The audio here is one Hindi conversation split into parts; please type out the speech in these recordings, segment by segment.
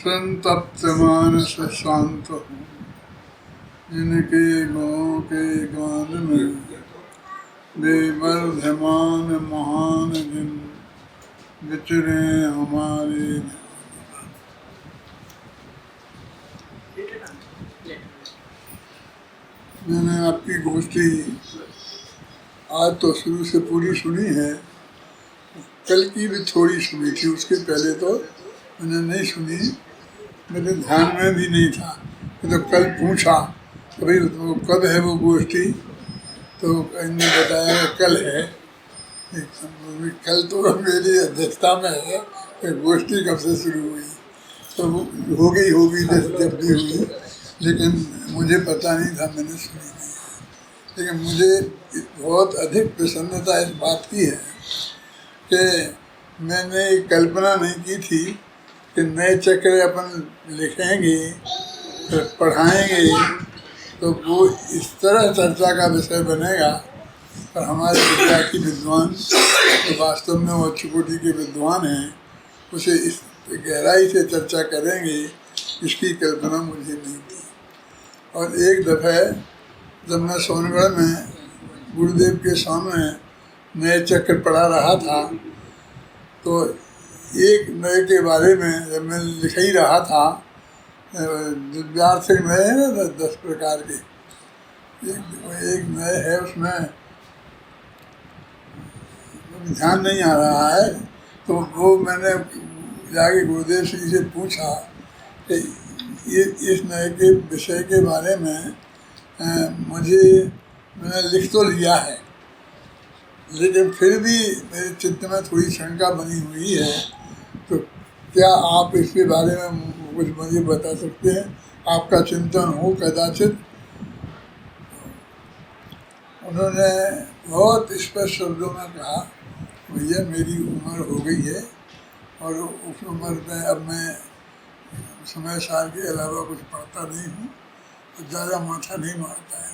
संतप्त मानस शांत हूँ, जिनके गुणों के गान में बेवर्धमान महान जिन विचरे हमारे। मैंने आपकी गोष्ठी आज तो शुरू से पूरी सुनी है, कल की भी थोड़ी सुनी थी, उसके पहले तो मैंने नहीं सुनी, मेरे ध्यान में भी नहीं था। तो कल पूछा कि भाई तो कब है वो गोष्ठी, तो इन्होंने बताया कल है। कल तो मेरी अध्यक्षता में है, तो गोष्ठी कब से शुरू हुई, तो होगी जब भी हुई, लेकिन मुझे पता नहीं था, मैंने सुनी नहीं। लेकिन मुझे बहुत अधिक प्रसन्नता इस बात की है कि मैंने कल्पना नहीं की थी कि नए चक्र अपन लिखेंगे, पढ़ाएंगे, तो वो इस तरह चर्चा का विषय बनेगा। और हमारे विद्यार्थी विद्वान तो वास्तव में वो अच्छी कोटि के विद्वान हैं, उसे इस गहराई से चर्चा करेंगे, इसकी कल्पना मुझे नहीं थी। और एक दफ़े जब मैं सोनगढ़ में गुरुदेव के सामने नए चक्र पढ़ा रहा था, तो एक नए के बारे में जब मैं लिख ही रहा था, दिव्यार्थ नए है ना 10 प्रकार के, एक नए है, उसमें ध्यान नहीं आ रहा है, तो वो मैंने जाके गुरुदेव जी से पूछा कि ये इस नए के विषय के बारे में मैंने लिख तो लिया है, लेकिन फिर भी मेरे चित्त में थोड़ी शंका बनी हुई है, तो क्या आप इसके बारे में कुछ मुझे बता सकते हैं? आपका चिंतन हो कदाचित। उन्होंने बहुत स्पष्ट शब्दों में कहा, भैया मेरी उम्र हो गई है और उस उम्र में अब मैं समय साल के अलावा कुछ पढ़ता नहीं हूँ, तो ज़्यादा माथा नहीं मारता है।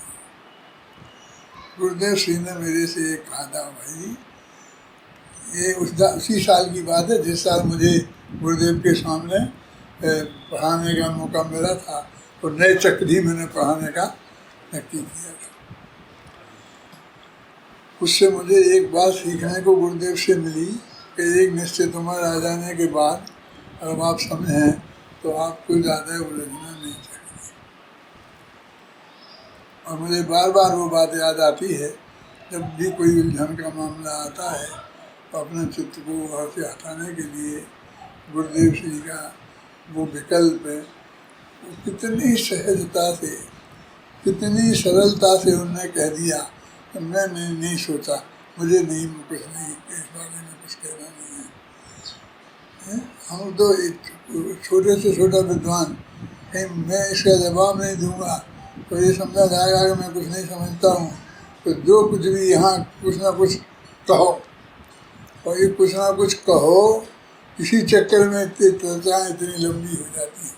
गुरुदेव श्री ने मेरे से एक कहा था, भाई ये उसी साल की बात है जिस साल मुझे गुरुदेव के सामने पढ़ाने का मौका मिला था, और नए चक्र ही मैंने पढ़ाने का नक्की किया था। उससे मुझे एक बात सीखने को गुरुदेव से मिली कि एक निश्चित उम्र आ जाने के बाद अगर आप समझें तो आपको ज़्यादा उलझना नहीं चाहिए। और मुझे बार बार वो बात याद आती है, जब भी कोई उलझन का मामला आता है तो अपने चित्त को वहाँ से हटाने के लिए गुरुदेव श्री का वो विकल्प है, वो कितनी सहजता से, कितनी सरलता से उन्होंने कह दिया कि मैंने नहीं सोचा, मुझे नहीं, कुछ नहीं, इस बारे में कुछ कहना नहीं है। हम तो एक छोटे से छोटा विद्वान, कहीं मैं इसका जवाब नहीं दूंगा तो ये समझा जाएगा कि मैं कुछ नहीं समझता हूँ, तो जो कुछ भी यहाँ कुछ ना कुछ कहो, और ये कुछ ना कुछ कहो, इसी चक्कर में इतनी चर्चाएँ इतनी लंबी हो जाती हैं।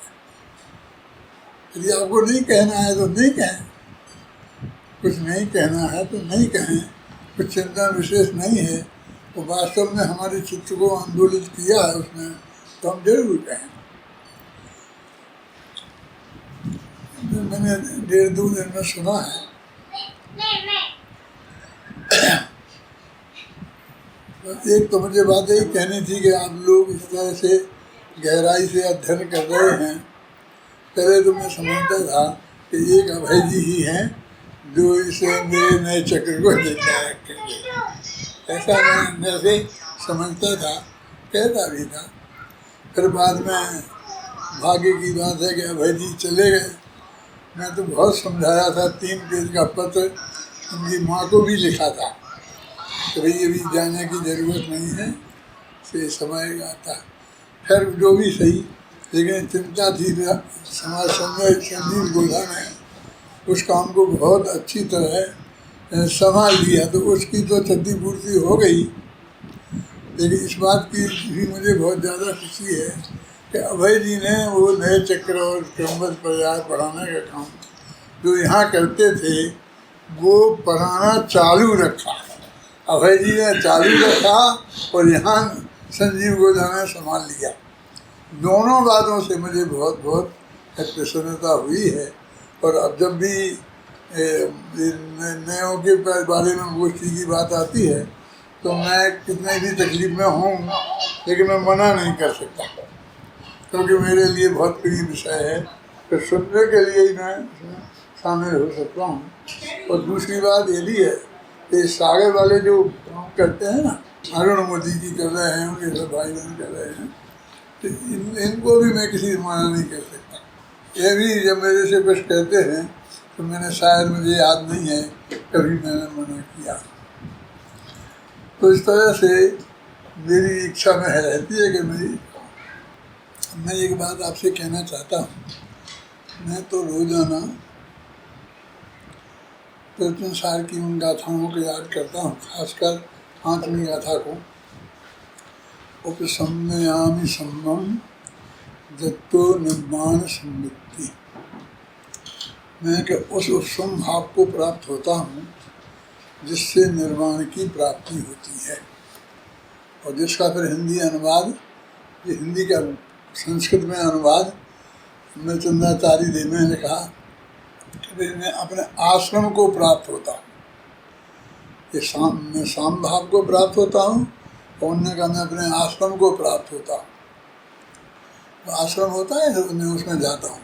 यदि आपको नहीं कहना है तो नहीं कहें, कुछ नहीं कहना है तो नहीं कहें, कुछ चिंता विशेष नहीं है, तो वास्तव में हमारे चित्त को आंदोलित किया है उसने, तो हम जरूर कहें। मैंने 1.5-2 दिन में सुना है, एक तो मुझे बात यही कहनी थी कि आप लोग इस तरह से गहराई से अध्ययन कर रहे हैं। पहले तो मैं समझता था कि एक अभय जी ही हैं जो इसे मेरे नए चक्र को जिंदा रखेंगे, ऐसा मैं अंदर से समझता था, कहता भी था। फिर बाद में भाग्य की बात है कि अभय जी चले गए। मैं तो बहुत समझाया था, 3 पेज का पत्र उनकी माँ को भी लिखा था कि भाई अभी जाने की ज़रूरत नहीं है, से समय आता। खैर जो भी सही, लेकिन चिंता थी, समाज संजीव गोधा ने उस काम को बहुत अच्छी तरह संभाल लिया, तो उसकी तो क्षतिपूर्ति हो गई। लेकिन इस बात की भी मुझे बहुत ज़्यादा खुशी है कि अभय जी ने वो नए चक्र और क्रमबद्ध पर्याय पढ़ाने का काम जो यहाँ करते थे वो पढ़ाना चालू रखा। अभय जी ने चालू रखा और यहाँ संजीव गोधा ने संभाल लिया। दोनों बातों से मुझे बहुत बहुत प्रसन्नता हुई है। और अब जब भी निर्णयों के बारे में गोष्ठी की बात आती है तो मैं कितने भी तकलीफ में हूँ लेकिन मैं मना नहीं कर सकता, क्योंकि मेरे लिए बहुत प्रिय विषय है, तो सुनने के लिए ही मैं शामिल हो सकता हूँ। और दूसरी बात ये भी है कि सागर वाले जो काम करते हैं ना, अरुण मोदी जी कर रहे हैं, उनके सब भाई बहन कर रहे हैं, तो इनको भी मैं किसी से मना नहीं कर सकता। ये भी जब मेरे से कुछ कहते हैं तो मैंने शायद, मुझे याद नहीं है कभी मैंने मना किया। तो इस तरह से मेरी इच्छा में रहती है कि मैं एक बात आपसे कहना चाहता हूँ। मैं तो रोजाना कृष्ण सार की उन गाथाओं को याद करता हूँ, खासकर 5वीं गाथा को, उपसंमयामि सम्मम दत्तो निर्माण संवृत्ति। मैं कि उस उपसम भाव को प्राप्त होता हूँ जिससे निर्वाण की प्राप्ति होती है। और जिसका फिर हिंदी अनुवाद, ये हिंदी का संस्कृत में अनुवाद मृचंदाचार्य देव ने लिखा कि मैं अपने आश्रम को प्राप्त होता हूँ। ये मैं साम भाव को प्राप्त होता हूँ, और उन्होंने कहा मैं अपने आश्रम को प्राप्त होता हूँ। तो आश्रम होता है तो मैं उसमें जाता हूँ।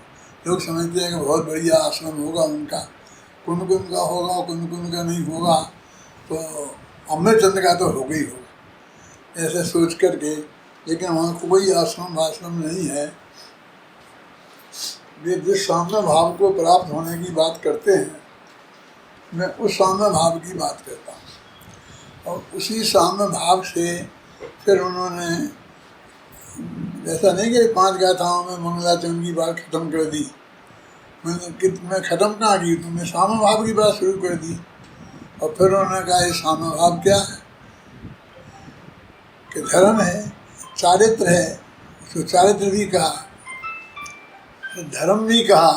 लोग समझते हैं कि बहुत बढ़िया आश्रम होगा उनका, कुन का होगा, कुन का नहीं होगा, तो अमृतचंद का तो होगा ही होगा, ऐसे सोच करके। लेकिन वहाँ कोई आश्रम नहीं है। वे जिस साम्य भाव को प्राप्त होने की बात करते हैं, मैं उस साम्य भाव की बात करता हूँ। और उसी साम्य भाव से फिर उन्होंने, ऐसा नहीं कि 5 गाथाओं में मंगलाचरण की बात खत्म कर दी, मैं खत्म कहाँ की, तुमने साम्य भाव की बात शुरू कर दी। और फिर उन्होंने कहा ये साम्य भाव क्या है, कि धर्म है, चारित्र है, उसको चारित्र भी कहा, धर्म भी कहा,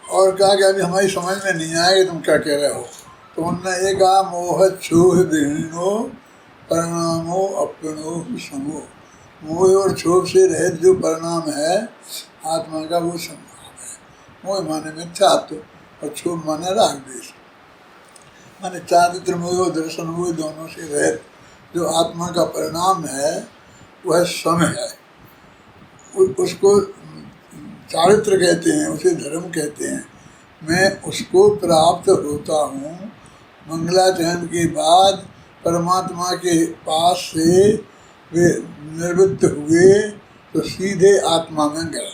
और कहा कि अभी हमारी समझ में नहीं आएगा तुम क्या कह रहे हो। तो उन्होंने ये कहा, मोह क्षोभ विहीनो परिणामो अपनो समो। मोह और क्षोभ से रहित जो परिणाम है आत्मा का, वो संभाव है। मोह माने मिथ्यात्व और क्षोभ माने राग द्वेष, माने चारित्र मोह दर्शन मोह दोनों से रहित जो आत्मा का परिणाम है वह सम है। उसको चारित्र कहते हैं, उसे धर्म कहते हैं। मैं उसको प्राप्त होता हूँ मंगलाचरण के बाद। परमात्मा के पास से वे निवृत्त हुए तो सीधे आत्मा में गए।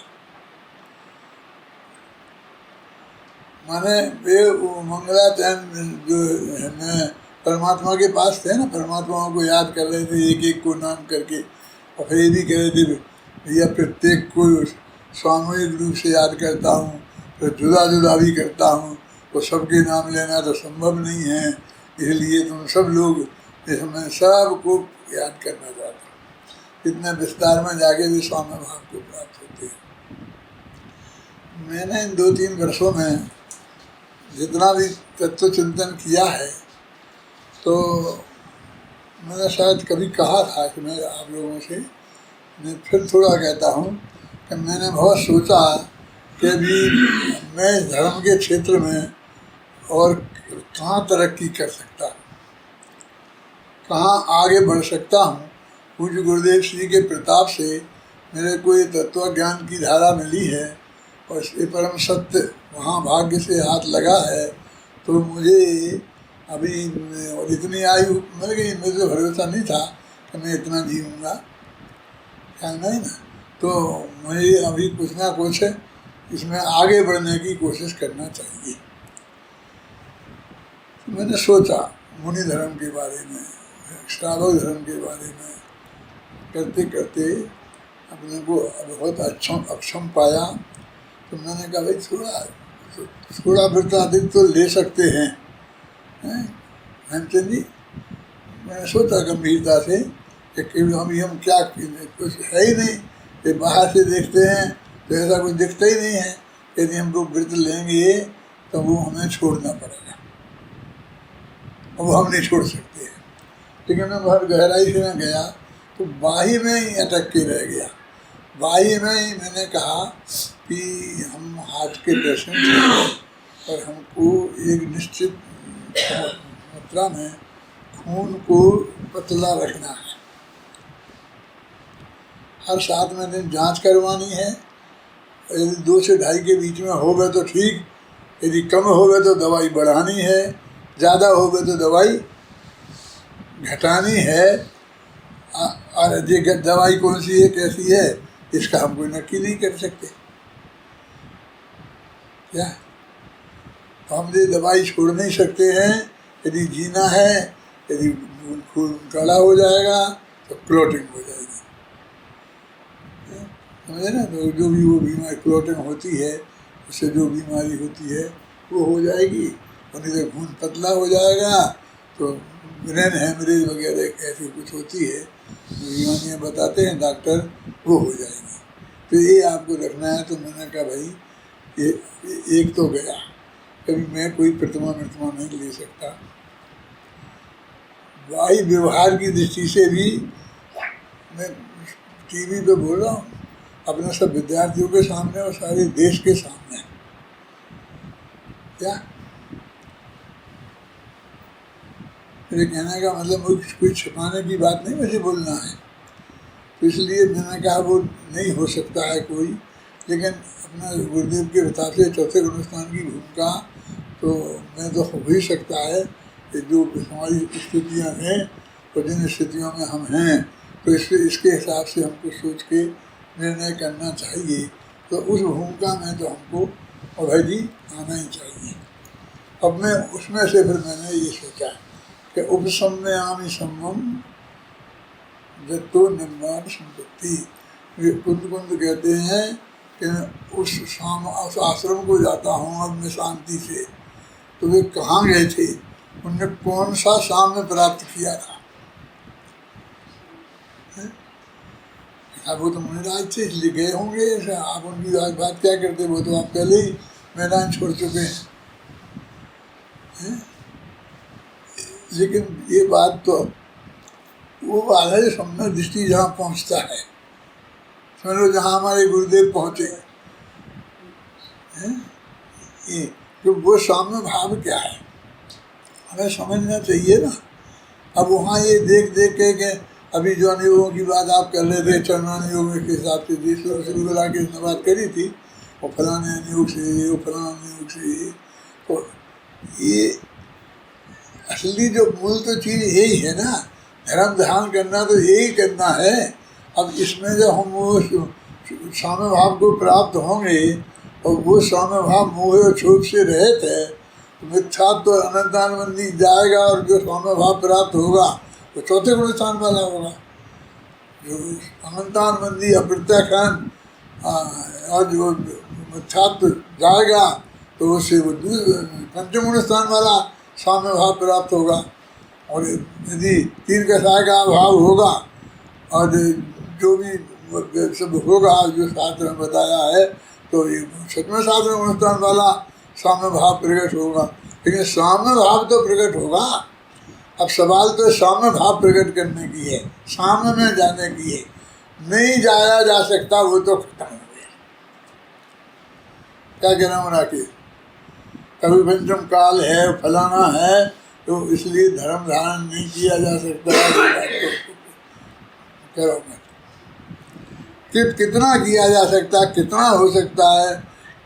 माने वे मंगलाचरण जो है परमात्मा के पास थे ना, परमात्मा को याद कर रहे थे एक एक को नाम करके, और फिर ये भी कह रहे थे भैया प्रत्येक को सामूहिक रूप से याद करता हूँ, फिर जुदा जुदा भी करता हूँ, तो सबके नाम लेना तो संभव नहीं है, इसलिए तुम सब लोग इसमें सबको याद करना चाहता हूँ। इतने विस्तार में जाके भी स्वामी भाव को प्राप्त होते हैं। मैंने इन 2-3 वर्षों में जितना भी तत्व चिंतन किया है, तो मैंने शायद कभी कहा था कि मैं आप लोगों से, मैं फिर थोड़ा कहता हूँ कि मैंने बहुत सोचा कि अभी मैं धर्म के क्षेत्र में और कहाँ तरक्की कर सकता हूँ, कहाँ आगे बढ़ सकता हूँ। पूज्य गुरुदेव श्री के प्रताप से मेरे को ये तत्व ज्ञान की धारा मिली है, और ये परम सत्य वहाँ भाग्य से हाथ लगा है। तो मुझे अभी, और इतनी आयु मिल गई, मुझे भरोसा नहीं था कि मैं इतना जीऊँगा, क्या नहीं ना। तो मुझे अभी कुछ ना कुछ इसमें आगे बढ़ने की कोशिश करना चाहिए। मैंने सोचा मुनि धर्म के बारे में, श्रावक धर्म के बारे में करते करते अपने को बहुत अक्षम पाया। तो मैंने कहा भाई थोड़ा वृत्तांत तो ले सकते हैं हेमचंद जी। मैंने सोचा गंभीरता से कि अभी हम क्या, कुछ है ही नहीं, ये बाहर से देखते हैं तो ऐसा कुछ दिखता ही नहीं है। यदि हम लोग व्रत लेंगे तो वो हमें छोड़ना पड़ेगा, और वो हम नहीं छोड़ सकते हैं। लेकिन मैं बहुत गहराई से मैं गया तो बाही में ही अटक के रह गया। बाही में ही मैंने कहा कि हम हार्ट के पेशेंट हैं और हमको एक निश्चित मात्रा में खून को पतला रखना है। हर 7 महीने जांच करवानी है। यदि 2 से 2.5 के बीच में हो गए तो ठीक, यदि कम हो गए तो दवाई बढ़ानी है, ज़्यादा हो गए तो दवाई घटानी है। और ये दवाई कौन सी है, कैसी है, इसका हम कोई नक्की नहीं कर सकते। क्या हम ये दवाई छोड़ नहीं सकते हैं। यदि जीना है, यदि खून गाढ़ा हो जाएगा तो क्लोटिंग हो जाएगी, समझे ना। तो जो भी वो बीमारी क्लोटिंग होती है, उससे जो बीमारी होती है वो हो जाएगी। और नहीं तो खून पतला हो जाएगा तो ब्रेन हेमरेज वगैरह ऐसी कुछ होती है, बीमारियाँ बताते हैं डॉक्टर, वो हो जाएगी। तो ये आपको रखना है। तो मैंने कहा भाई ये एक तो गया, कभी मैं कोई प्रतिमा नहीं ले सकता। वाही व्यवहार की दृष्टि से भी मैं टीवी पे बोल रहा हूँ, अपने सब विद्यार्थियों के सामने और सारे देश के सामने। क्या मेरे कहने का मतलब कोई छिपाने की बात नहीं, मुझे बोलना है। तो इसलिए मैंने कहा वो नहीं हो सकता है कोई, लेकिन अपना गुरुदेव के हिसाब से चौथे गुणस्थान की भूमिका तो मैं तो हो ही सकता है कि जो हमारी स्थितियाँ हैं और जिन स्थितियों में हम हैं, तो इसके हिसाब से हमको सोच के निर्णय करना चाहिए। तो उस भूमिका में तो हमको अभय जी आना ही चाहिए। अब मैं उसमें से फिर मैंने ये सोचा कि उपसम्यामि सम्मम जतो निर्माण संपत्ति। कुंद कहते हैं कि मैं उस आश्रम को जाता हूँ अब मैं शांति से। तो वे कहाँ गए थे, उनने कौन सा साम्य प्राप्त किया था? वो तो मुनिराज थे इसलिए गए होंगे। आप उनकी बात क्या करते, वो तो आप पहले ही मैदान छोड़ चुके हैं। लेकिन ये बात तो वो बात है समझ दृष्टि जहाँ पहुँचता है, समझो जहाँ हमारे गुरुदेव पहुँचे हैं, ये तो वो साम्य भाव क्या है हमें समझना चाहिए ना। अब वहाँ ये देख के अभी जो अनुयोगों की बात आप कर रहे थे, चरणानुयोग के हिसाब से श्रीगुला की बात करी थी, और फलाने अनुयोग से, वो फलाने अनुयोग से, तो ये असली जो मूल तो चीज़ यही है ना, धर्म ध्यान करना तो यही करना है। अब इसमें जब हम वो साम्य भाव को प्राप्त होंगे और वो साम्य भाव मोह और क्षोभ से रहित है, तो मिथ्या तो अनंतानबंदी जाएगा और जो साम्य भाव प्राप्त होगा तो चौथे गुण स्थान वाला होगा। जो अनंतानबंदी अप्रत्याख्यान और जो मिथ्यात्व जाएगा तो उससे वो पंचम गुण स्थान वाला साम्य भाव प्राप्त होगा। और यदि 3 कसाय का अभाव होगा और जो भी सब होगा जो शास्त्र में बताया है, तो ये 7वें शास्त्र में अनुष्ठान वाला साम्य भाव प्रकट होगा। लेकिन साम्य भाव तो प्रकट होगा। अब सवाल तो साम्य भाव प्रकट करने की है, साम्य में जाने की है। नहीं जाया जा सकता, वो तो खत्म हो गया। क्या कहना हो राकेश? कभी पंचम काल है, फलाना है, तो इसलिए धर्म धारण नहीं किया जा सकता। करो मत। कितना किया जा सकता है, कितना हो सकता है,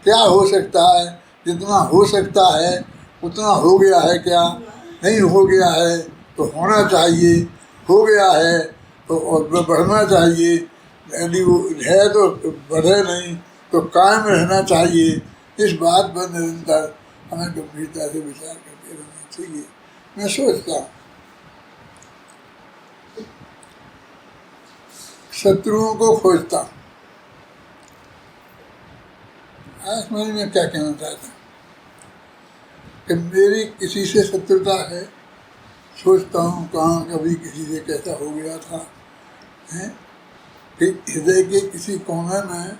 क्या हो सकता है? जितना हो सकता है उतना हो गया है क्या? नहीं हो गया है तो होना चाहिए, हो गया है तो और बढ़ना चाहिए। यदि वो है तो बढ़े, नहीं तो कायम रहना चाहिए। इस बात पर निरंतर हमें गंभीरता से विचार करते रहना चाहिए। मैं सोचता हूँ शत्रुओं को खोजता हूँ। आज मैं क्या कहना चाहता हूँ कि मेरी किसी से शत्रुता है, सोचता हूँ कहाँ कभी किसी से कैसा हो गया था, हैं? फिर हृदय के किसी कोने में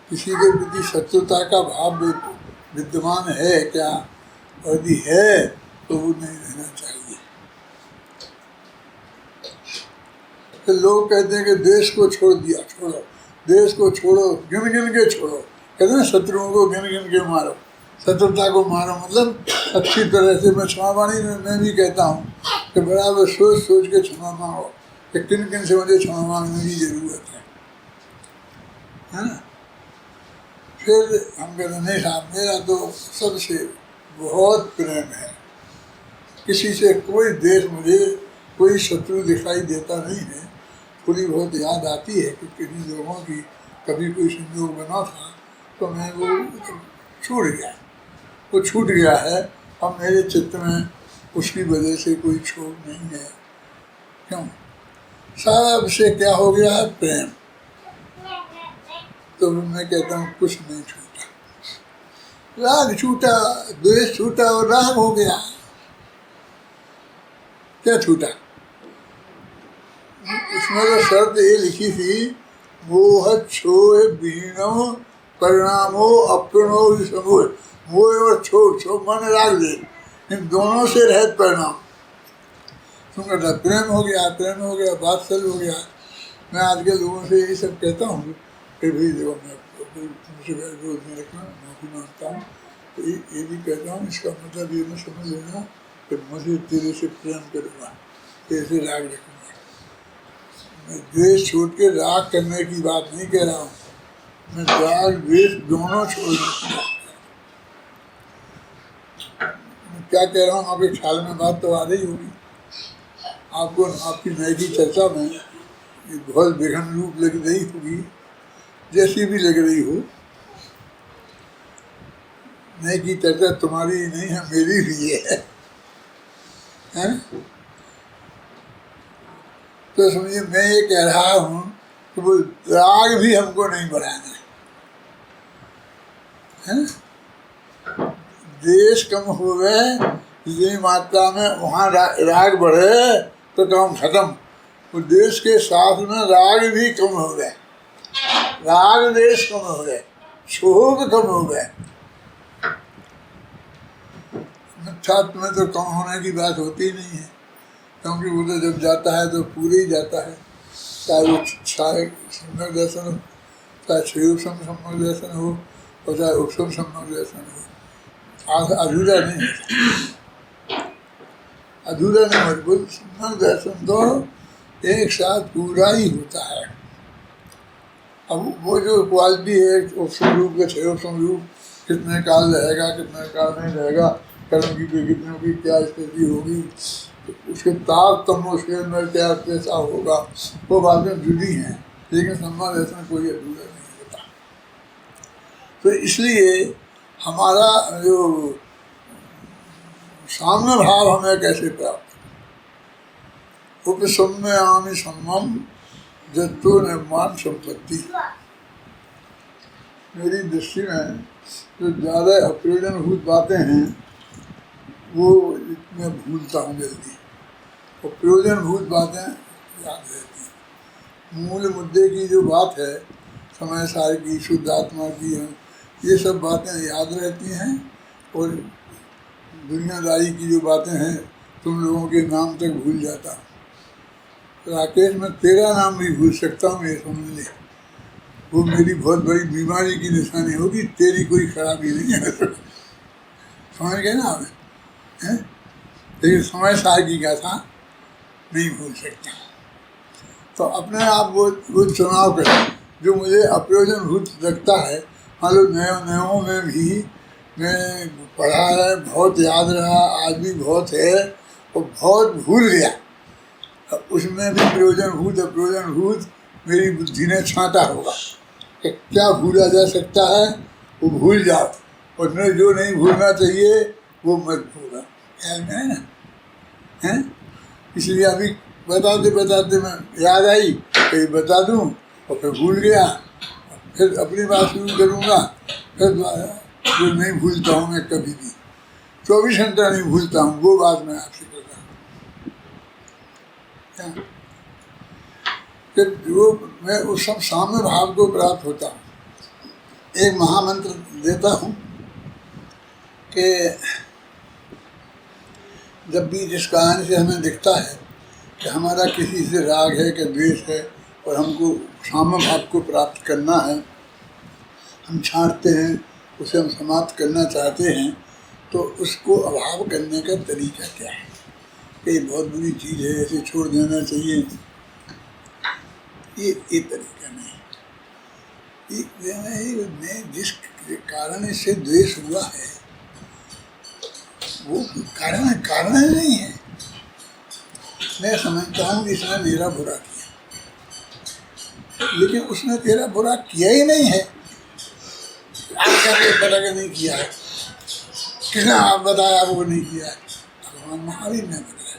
किसी के प्रति शत्रुता का भाव विद्यमान है क्या? और यदि है तो वो नहीं रहना चाहिए। तो लोग कहते हैं कि देश को छोड़ दिया, छोड़ो देश को, छोड़ो, गिन गिन के छोड़ो। कहते हैं शत्रुओं को गिन गिन के मारो, शत्रुता को मारो, मतलब अच्छी तरह से। मैं क्षमावाणी में भी कहता हूँ कि बराबर सोच सोच के क्षमा मांगो कि किन किन से मुझे क्षमा मांगने की जरूरत है ना। फिर हम कहते हैं नहीं साहब, मेरा तो सबसे बहुत प्रेम है, किसी से कोई देश, मुझे कोई शत्रु दिखाई देता नहीं है। थोड़ी बहुत याद आती है कि किन्हीं लोगों की कभी कोई संयोग बना था तो मैं वो छूट गया, वो छूट गया है। अब मेरे चित्त में उसकी वजह से कोई क्षोभ नहीं है। क्यों? सबसे क्या हो गया है? प्रेम। तो मैं कहता हूँ कुछ नहीं छूटा, राग छूटा, द्वेष छूटा और राग हो गया। क्या छूटा? उसमें तो शर्त ये लिखी थी, मोह क्षोह विहीनो परिणामो अप्रणो समूह। मोह और क्षोभ, क्षोभ माने राग दे, इन दोनों से रहित परिणाम। तुम कहता प्रेम हो गया, प्रेम हो गया, वात्सल्य हो गया। मैं आज के लोगों से यही सब कहता हूँ कि भाई देखो, मैं तुमसे रोज में रखना, माफी मांगता हूँ। तो ये भी कहता हूँ, इसका मतलब ये मैं समझ लेना कि मुझे तेरे से प्रेम करूँगा, तेरे से राग रखूँगा। मैं द्वेष छोड़ के राग करने की बात नहीं कह रहा हूँ, मैं राग द्वेष दोनों छोड़ दूँगा। मैं क्या कह रहा हूँ आपके ख्याल में बात तो आ रही होगी आपको। आपकी नई की चर्चा में ये बहुत बेघन रूप लग रही होगी, जैसी भी लग रही हो। नई की चर्चा तुम्हारी नहीं है, मेरी भी है, हैं? तो समझिए मैं ये कह रहा हूँ कि वो राग भी हमको नहीं बढ़ाना है। देश कम हो गए जितनी मात्रा में, वहाँ राग बढ़े तो काम खत्म। वो देश के साथ में राग भी कम हो गए, राग देश कम हो गए, क्षोभ कम हो गए। मिथ्यात्व में तो कम होने की बात होती नहीं है, क्योंकि वो तो जब जाता है तो पूरे ही जाता है। चाहे वो सम्यक दर्शन हो, चाहे क्षयोपम सम्यक दर्शन हो, और चाहे उपशम सम्यक दर्शन हो, अधूरा नहीं होता, अधूरा नहीं होता। सम्यक दर्शन तो एक साथ पूरा ही होता है। अब वो जो क्वालिटी है उपशम रूप का, क्षयोपम रूप, कितने काल रहेगा, कितने काल नहीं रहेगा, कर्म की कितनों की क्या स्थिति होगी, उसके तारतम्य उसके अंदर क्या कैसा होगा, वो बातें जुड़ी हैं। लेकिन सम्मान दर्शन कोई अधूरा नहीं होता। तो इसलिए हमारा जो साम्य भाव हमें कैसे प्राप्त, उपसम्य आमी सम्मम जत्तो निर्माण संपत्ति। मेरी दृष्टि में जो ज़्यादा अप्रयोजनभूत बातें हैं वो मैं भूलता हूँ जल्दी, और प्रयोजनभूत बातें याद रहती हैं। मूल मुद्दे की जो बात है, समय सार की, शुद्ध आत्मा की, ये सब बातें याद रहती हैं। और दुनियादारी की जो बातें हैं, तुम लोगों के नाम तक भूल जाता हूँ। राकेश, मैं तेरा नाम भी भूल सकता हूँ, ये समझ ले। वो मेरी बहुत बड़ी बीमारी की निशानी होगी, तेरी कोई खराबी नहीं है। समझ गए ना हमें? लेकिन समय सार की गाथा नहीं भूल सकता। तो अपने आप वो चुनाव करें जो मुझे अप्रयोजनभूत लगता है। मान लो नयों में भी मैं पढ़ा है, बहुत याद रहा, आज भी बहुत है, और बहुत भूल गया। उसमें भी प्रयोजनभूत अप्रयोजनभूत मेरी बुद्धि ने छांटा होगा कि क्या भूला जा सकता है, वो भूल जाओ। उसमें जो नहीं भूलना चाहिए वो मत भूलना, ख्याल में है ना? हैं? इसलिए अभी बताते बताते मैं याद आई कि बता दूं, और फिर भूल गया, फिर अपनी बात शुरू करूँगा। फिर जो नहीं भूलता हूँ मैं कभी भी, 24 घंटा नहीं भूलता हूँ, वो बात मैं आपसे कर रहा हूँ। फिर जो मैं उस सब साम्य भाव को प्राप्त होता हूँ। एक महामंत्र देता हूँ कि जब भी जिस कहानी से हमें दिखता है कि हमारा किसी से राग है कि द्वेष है और हमको साम भाव को प्राप्त करना है, हम छांटते हैं, उसे हम समाप्त करना चाहते हैं, तो उसको अभाव करने का तरीका क्या है? ये बहुत बुरी चीज़ है, ऐसे छोड़ देना चाहिए, ये तरीका नहीं। ये जिस कारण इससे द्वेष हुआ है वो कारण नहीं है। मैं समझता हूँ कि इसने मेरा बुरा किया, लेकिन उसने तेरा बुरा किया ही नहीं है। आपका नहीं किया है, किसने आप बताया वो नहीं किया है? भगवान महावीर ने बताया,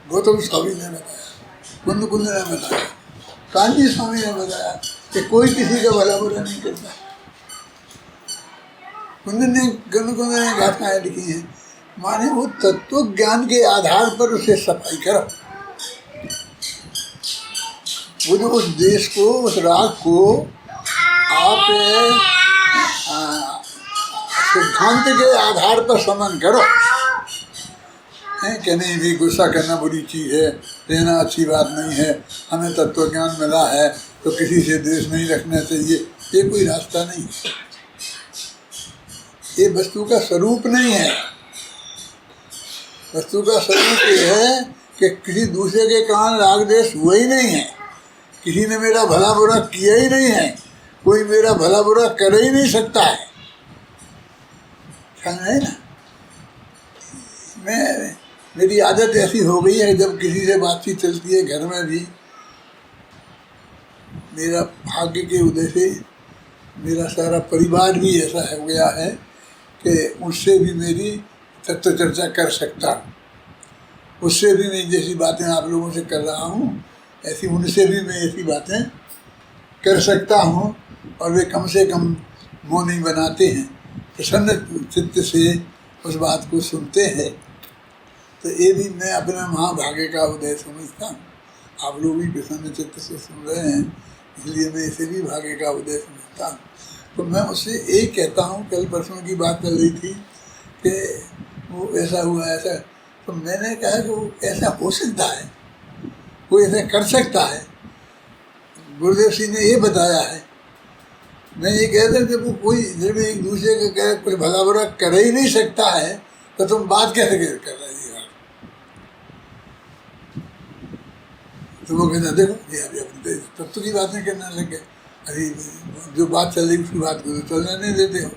गौतम स्वामी ने बताया, कुंद ने बताया, कांजी स्वामी ने बताया कि कोई किसी का भला बुरा नहीं करता। कुंद ने गाथाएं लिखी हैं, माने वो तत्व ज्ञान के आधार पर उसे सफाई करो। वो जो उस देश को, उस राग को आप सिद्धांत के आधार पर समन करो, कि नहीं भी गुस्सा करना बुरी चीज़ है, रहना अच्छी बात नहीं है, हमें तत्व ज्ञान मिला है तो किसी से द्वेष नहीं रखना चाहिए, ये कोई रास्ता नहीं है। ये वस्तु का स्वरूप नहीं है। वस्तु का स्वरूप ये है कि किसी दूसरे के कारण राग द्वेष हुआ ही नहीं है, किसी ने मेरा भला बुरा किया ही नहीं है, कोई मेरा भला बुरा कर ही नहीं सकता है। समझे ना? मेरी आदत ऐसी हो गई है, जब किसी से बातचीत चलती है घर में भी, मेरा भाग्य के उदय से मेरा सारा परिवार भी ऐसा हो गया है कि उससे भी मेरी तत्व चर्चा कर सकता हूँ। उससे भी मैं जैसी बातें आप लोगों से कर रहा हूँ, ऐसी उनसे भी मैं ऐसी बातें कर सकता हूँ, और वे कम से कम मुँह नहीं बनाते हैं, प्रसन्न चित्त से उस बात को सुनते हैं। तो ये भी मैं अपने महाभाग्य का उदय समझता हूँ। आप लोग भी प्रसन्न चित्त से सुन रहे हैं, इसलिए मैं इसे भी भाग्य का उदय समझता हूँ। तो मैं उससे एक कहता हूँ, कल परसों की बात चल रही थी कि वो ऐसा हुआ ऐसा, तो मैंने कहा कि वो ऐसा हो सकता है, वो ऐसा कर सकता है। गुरुदेव सिंह ने ये बताया है। मैं ये कहता हूँ, जब वो कोई जब एक दूसरे का कह कुछ भला बुरा कर ही नहीं सकता है, तो तुम बात कैसे कर रहे हो? तो वो कहता देखो ये अभी अपने तत्व की बातें करने लग गए, अभी जो बात चल रही उसकी बात को चलने नहीं देते हो।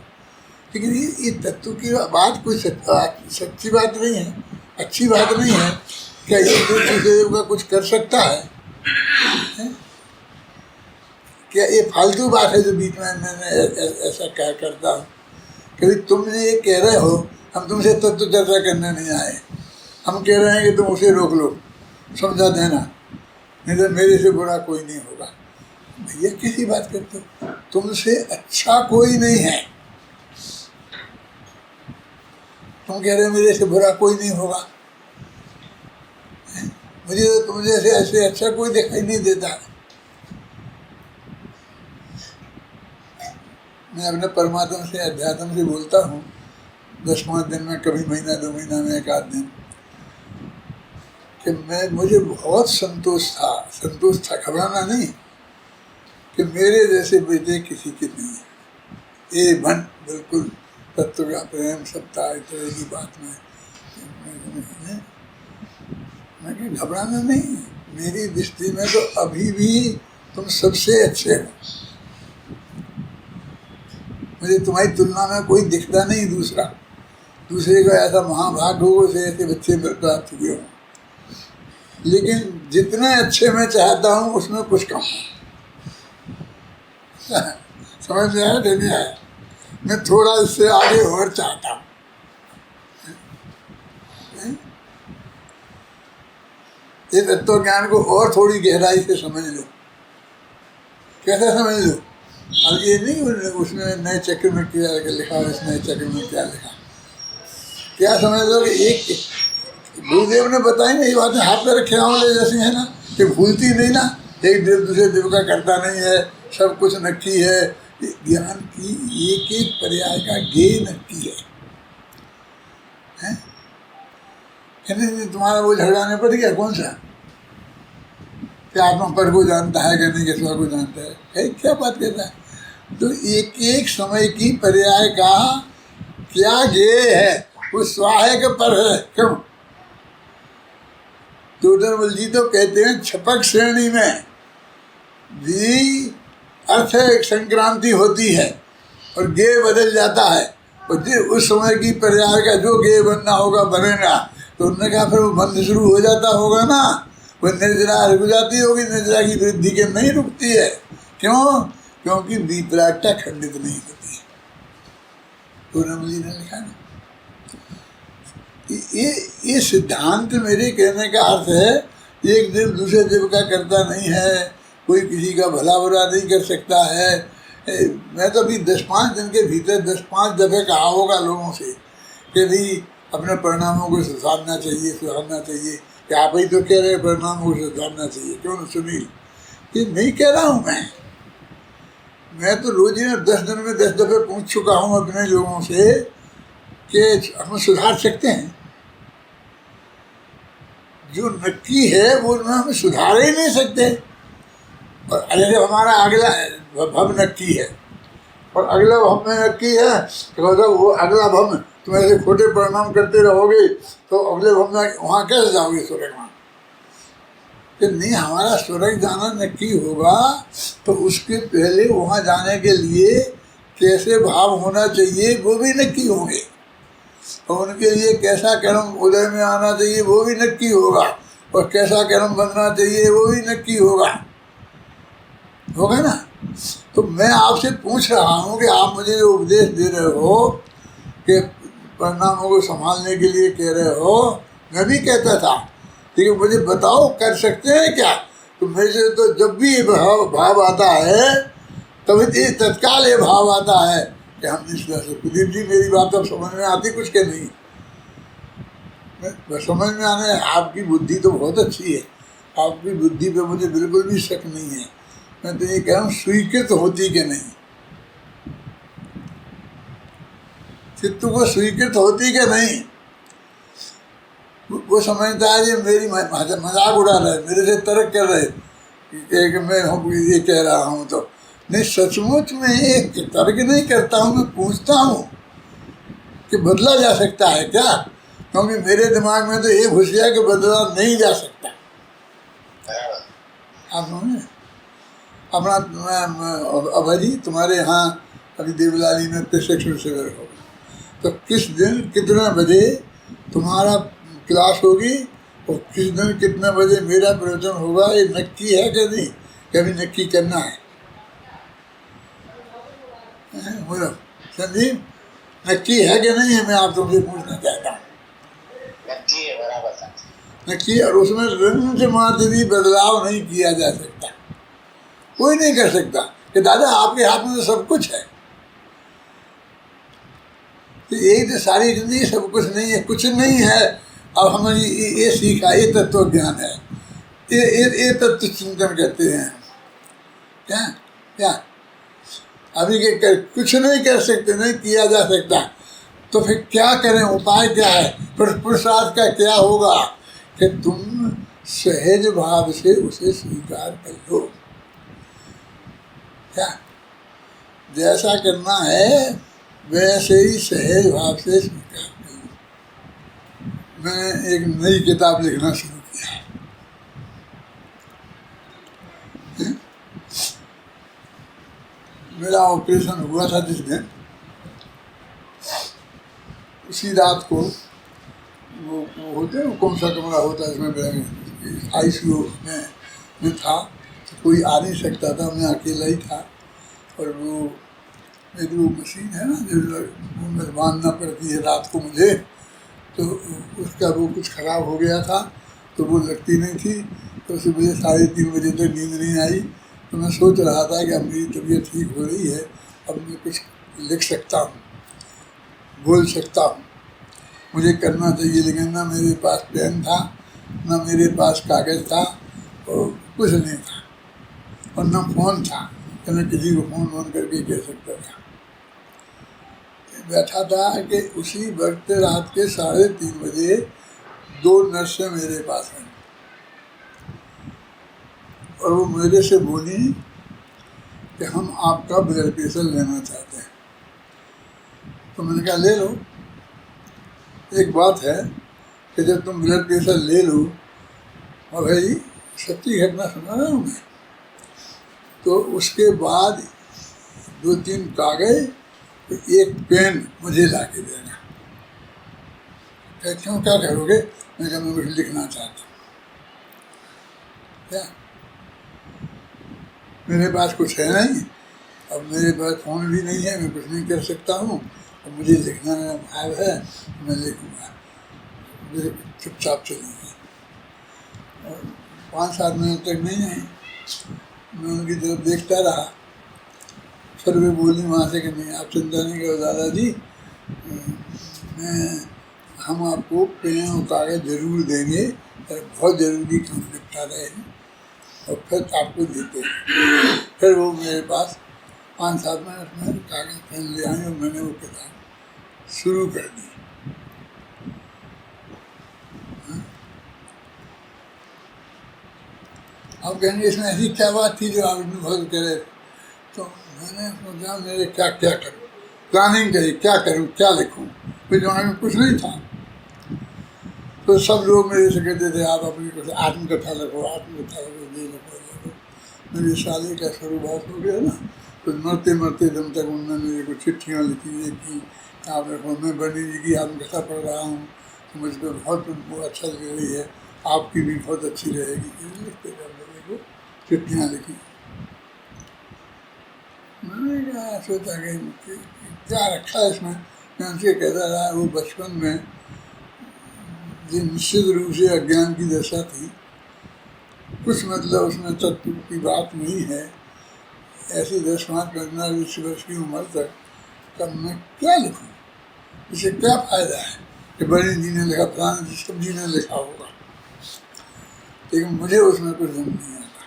लेकिन ये तत्व की बात कोई सच्ची बात नहीं है, अच्छी बात नहीं है। क्या ये दूसरे का कुछ कर सकता है? क्या ये फालतू बात है जो बीच में मैंने ऐसा क्या करता हूँ? कभी तुमने ये कह रहे हो, हम तुमसे तत्व चर्चा करने नहीं आए, हम कह रहे हैं कि तुम उसे रोक लो, समझा देना, नहीं तो मेरे से बुरा कोई नहीं होगा। भैया कैसी बात करते हो? तुमसे अच्छा कोई नहीं है। तुम कह रहे हो मेरे से बुरा कोई नहीं होगा। मुझे तो तुम जैसे ऐसे अच्छा कोई दिखाई नहीं देता है। मैं अपने परमात्मा से, अध्यात्म से बोलता हूँ 10-5 दिन में, कभी महीना 2 महीना में 1 आध दिन, कि मुझे बहुत संतोष था, घबराना नहीं, कि मेरे जैसे बेटे किसी के नहीं है। ये मन बिल्कुल तत्व का प्रेम, सत्ता, इस तरह की बात में मैं घबराना नहीं। मेरी दृष्टि में तो अभी भी तुम सबसे अच्छे हो। मुझे तुम्हारी तुलना में कोई दिखता नहीं दूसरे का ऐसा महाभाग हो से ऐसे बच्चे प्राप्त हुए हों। लेकिन जितने अच्छे मैं चाहता हूँ उसमें कुछ कम है। समझ में आया? नहीं आया? मैं थोड़ा इससे आगे और चाहता हूँ। ये तत्व ज्ञान को और थोड़ी गहराई से समझ लो। कैसे समझ लो? अब ये नहीं उसमें नए चक्र में क्या लिखा, इस नए चक्र में क्या लिखा, क्या समझ लो कि एक गुरुदेव ने बताई ना, ये बातें हाथ पे रखे आंवले जैसी है ना, कि भूलती नहीं ना, एक देव दूसरे देव का करता नहीं है, सब कुछ नक्की है। ज्ञान की एक एक पर्याय का गेय नक्की है। तुम्हारा वो झगड़ाने पड़ गया, कौन सा कि आत्मा पर को जानता है कि नहीं, कि स्व को जानता है, क्या बात करता है। तो एक एक समय की पर्याय का क्या ज्ञेय है, वो स्व है कि पर है? क्यों? टोडरमल जी तो कहते हैं छपक श्रेणी में भी अर्थ संक्रांति होती है और ज्ञेय बदल जाता है, और उस समय की पर्याय का जो ज्ञेय बनना होगा बनेगा। तो उन्होंने कहा फिर वो बंध शुरू हो जाता होगा ना, वो निर्जरा रुक जाती होगी, निर्जरा की वृद्धि के नहीं रुकती है। क्यों? क्योंकि विपरागता खंडित नहीं होती है। टोडरमल जी ने लिखा ना, ये सिद्धांत मेरे कहने का अर्थ है, एक देव दूसरे देव का करता नहीं है, कोई किसी का भला बुरा नहीं कर सकता है। मैं तो अभी 10-5 दिन के भीतर 10-5 दफ़े कहा होगा लोगों से कि भाई अपने परिणामों को सुधारना चाहिए, सुधारना चाहिए। कि आप ही तो कह रहे हैं परिणामों को सुधारना चाहिए, क्यों न सुनील? ये नहीं कह रहा हूँ मैं तो रोज ही 10 दिन में 10 दफ़े पूछ चुका हूँ अपने लोगों से कि हम सुधार सकते हैं। जो नक्की है वो हम सुधार ही नहीं सकते। और अगर हमारा अगला भव नक्की है और अगला भव में नक्की है, तो मतलब वो अगला भव में तुम ऐसे खोटे परिणाम करते रहोगे तो अगले भव में वहाँ कैसे जाओगे स्वर्ग में? कि नहीं, हमारा स्वर्ग जाना नक्की होगा तो उसके पहले वहाँ जाने के लिए कैसे भाव होना चाहिए वो भी नक्की होंगे, और उनके लिए कैसा कर्म उदय में आना चाहिए वो भी नक्की होगा, और कैसा कर्म बनना चाहिए वो भी नक्की होगा ना। तो मैं आपसे पूछ रहा हूँ कि आप मुझे जो उपदेश दे रहे हो कि परिणामों को संभालने के लिए कह रहे हो, मैं भी कहता था, लेकिन मुझे बताओ कर सकते हैं क्या? तो मेरे से तो जब भी ये भाव आता है तभी तत्काल ये भाव आता है कि हम इस तरह से। प्रदीप जी मेरी बात अब समझ में आती कुछ के नहीं? समझ में आने, आपकी बुद्धि तो बहुत अच्छी है, आपकी बुद्धि पे मुझे बिल्कुल भी शक नहीं है। मैं तो ये कह रहा हूँ स्वीकृत होती कि नहीं, चित्त को स्वीकृत होती कि नहीं। वो समझता है ये मेरी मजाक उड़ा रहे, मेरे से तर्क कर रहे कि मैं ये कह रहा हूँ। तो नहीं, सचमुच में एक तर्क नहीं करता हूँ, मैं पूछता हूँ कि बदला जा सकता है क्या? क्योंकि मेरे दिमाग में तो ये घुस गया कि बदला नहीं जा सकता। आप समझे? अपना अभय जी तुम्हारे यहाँ अभी देवलाली में प्रशिक्षण शिविर होगा, तो किस दिन कितने बजे तुम्हारा क्लास होगी और किस दिन कितने बजे मेरा प्रवचन होगा, ये नक्की है कि नहीं? कभी नक्की करना है। बोलो संदीप, नक्की है कि नहीं है? मैं आप तुमसे पूछना चाहता हूँ। नक्की है, बराबर नक्की। और उसमें रंज मात्र भी बदलाव नहीं किया जा सकता, कोई नहीं कर सकता कि दादा आपके हाथ में तो सब कुछ है। तो यही तो सारी जिंदगी सब कुछ नहीं है, कुछ नहीं है। अब हमने ये सीखा, ये तत्व ज्ञान है, ये तत्व चिंतन कहते हैं। क्या क्या अभी के कुछ नहीं कर सकते, नहीं किया जा सकता, तो फिर क्या करें? उपाय क्या है? पुरुषार्थ का क्या होगा कि तुम सहज भाव से उसे स्वीकार कर लो। क्या जैसा करना है वैसे ही सहज भाव से स्वीकार कर लो। मैं एक नई किताब लिखना शुरू किया है। मेरा ऑपरेशन हुआ था जिस दिन, उसी रात को वो होते हैं, कौन सा कमरा होता है इसमें, मेरा ICU में था, तो कोई आ नहीं सकता था, मैं अकेला ही था। और वो मेरी वो मशीन है ना जो में बांधना पड़ती है रात को मुझे, तो उसका वो कुछ ख़राब हो गया था, तो वो लगती नहीं थी। तो उसे मुझे 3:30 बजे तक नींद नहीं आई। तो मैं सोच रहा था कि अब मेरी तबीयत ठीक हो रही है, अब मैं कुछ लिख सकता हूँ, बोल सकता हूँ, मुझे करना चाहिए। लेकिन ना मेरे पास पेन था, ना मेरे पास कागज़ था, और कुछ नहीं था, और ना फ़ोन था कि मैं किसी को फ़ोन करके कह सकता था। बैठा था कि उसी वक्त रात के 3:30 बजे 2 नर्सें मेरे पास आई। और वो मेरे से बोली कि हम आपका ब्लड प्रेशर लेना चाहते हैं। तो मैंने कहा ले लो। एक बात है कि जब तुम ब्लड प्रेशर ले लो, और भाई सच्ची घटना सुना रहा हूँ मैं, तो उसके बाद 2-3 कागज, एक पेन मुझे ला के देना। क्यों, क्या करोगे? मैंने कहा मैं कुछ लिखना चाहता हूँ। क्या मेरे पास कुछ है नहीं, अब मेरे पास फ़ोन भी नहीं है, मैं कुछ नहीं कर सकता हूँ, अब मुझे लिखना मेरा भाव है, मैं लिखूँगा। मुझे चुपचाप चली गई और 5-7 मिनट तक नहीं आई। मैं उनकी तरफ देखता रहा। फिर वे बोली वहाँ से कि नहीं, आप चिंता नहीं करो दादाजी, हम आपको पेन और कागज जरूर देंगे, बहुत ज़रूरी काम निपटा रहे हैं, और फिर आपको देते हैं। फिर वो मेरे पास 5-7 मिनट में कागज पेन ले आए और मैंने वो किताब शुरू कर दी। अब कहेंगे इसमें ऐसी क्या बात थी जो आप इतनी बहुत करे? तो मैंने सोचा मेरे क्या क्या करूँ, प्लानिंग करी, क्या करूँ, क्या लिखूँ। फिर दिमाग में कुछ नहीं था। तो सब लोग मेरे से कहते थे आप अपनी कुछ आत्मकथा लिखो, आत्मकथा लिखो, ये लिखो, ये लिखो। मेरी शादी का शुरुआत हो गया ना, तो मरते मरते दम तक उन्होंने मेरे को चिट्ठियाँ लिखी, ये की, आप देखो मैं बनी जी की आत्मकथा पढ़ रहा हूँ, तो मुझको बहुत वो अच्छा लग रही है, आपकी भी बहुत अच्छी रहेगी, ये लिखते थे मेरे को चिट्ठियाँ लिखी। मैंने कहा सोचा कि क्या रखा है इसमें। मैं उनसे कहता रहा, वो बचपन में जो निश्चित रूप से अज्ञान की दशा थी, कुछ मतलब उसमें तत्व की बात नहीं है। ऐसी 10-15 वर्ष की उम्र तक तब मैं क्या लिखूं, इससे क्या फायदा है कि बड़ी जी ने लिखा, फलाने सब जी ने लिखा होगा, लेकिन मुझे उसमें कुछ दम नहीं आता।